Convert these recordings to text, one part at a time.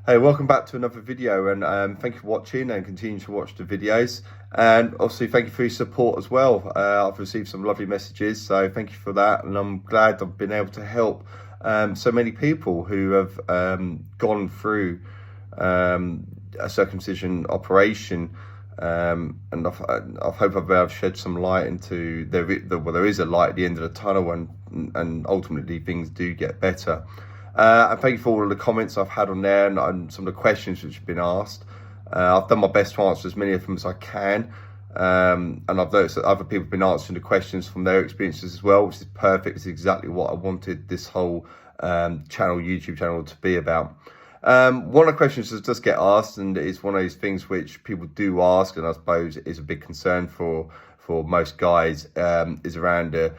Hey, welcome back to another video, and thank you for watching and continue to watch the videos. And obviously, thank you for your support as well. I've received some lovely messages, so thank you for that. And I'm glad I've been able to help so many people who have gone through a circumcision operation. And I hope I've been able to shed some light into there is a light at the end of the tunnel, and ultimately things do get better. And thank you for all of the comments I've had on there and some of the questions which have been asked. I've done my best to answer as many of them as I can. And I've noticed that other people have been answering the questions from their experiences as well, which is perfect. It's exactly what I wanted this whole YouTube channel to be about. One of the questions that does get asked, and it's one of those things which people do ask, and I suppose is a big concern for most guys, is around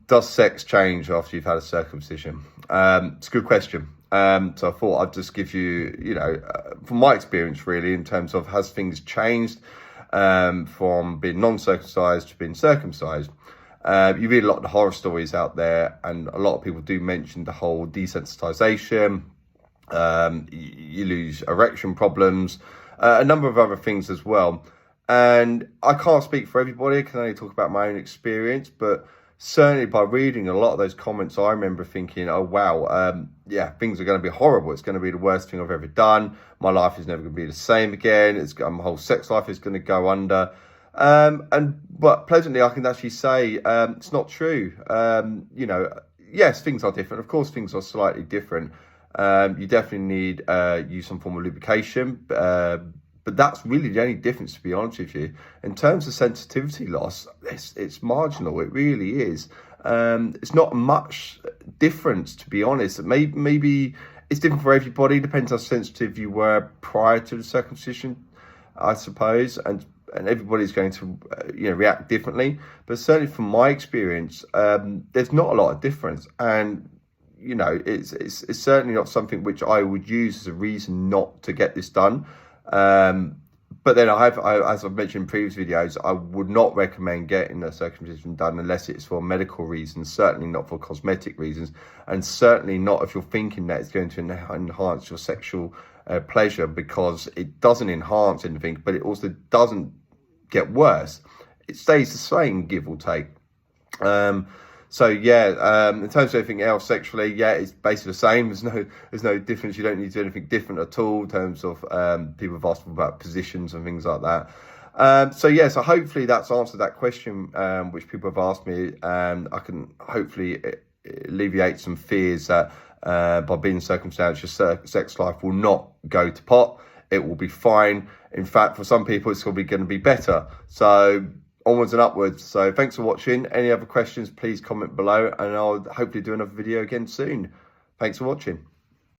does sex change after you've had a circumcision? It's a good question. So I thought I'd just give you, from my experience really, in terms of has things changed from being non-circumcised to being circumcised. You read a lot of the horror stories out there, and a lot of people do mention the whole desensitization. You lose erection problems, a number of other things as well. And I can't speak for everybody, I can only talk about my own experience, but certainly by reading a lot of those comments, I remember thinking, oh wow, yeah, things are going to be horrible. It's going to be the worst thing I've ever done. My life is never going to be the same again. My whole sex life is going to go under. But pleasantly, I can actually say it's not true. Yes, things are different. Of course, things are slightly different. You definitely need use some form of lubrication. But that's really the only difference, to be honest with you. In terms of sensitivity loss, it's marginal. It really is. It's not much difference, to be honest. Maybe it's different for everybody. Depends how sensitive you were prior to the circumcision, I suppose. And everybody's going to react differently. But certainly from my experience, there's not a lot of difference. And it's certainly not something which I would use as a reason not to get this done. But then as I've mentioned in previous videos, I would not recommend getting a circumcision done unless it's for medical reasons, certainly not for cosmetic reasons, and certainly not if you're thinking that it's going to enhance your sexual pleasure, because it doesn't enhance anything, but it also doesn't get worse. It stays the same, give or take. So yeah, in terms of everything else sexually, yeah, it's basically the same. There's no difference. You don't need to do anything different at all in terms of people have asked about positions and things like that. So hopefully that's answered that question which people have asked me, and I can hopefully alleviate some fears that by being circumcised, your sex life will not go to pot. It will be fine. In fact, for some people, it's going to be better. So onwards and upwards. So thanks for watching. Any other questions, please comment below, and I'll hopefully do another video again soon. Thanks for watching.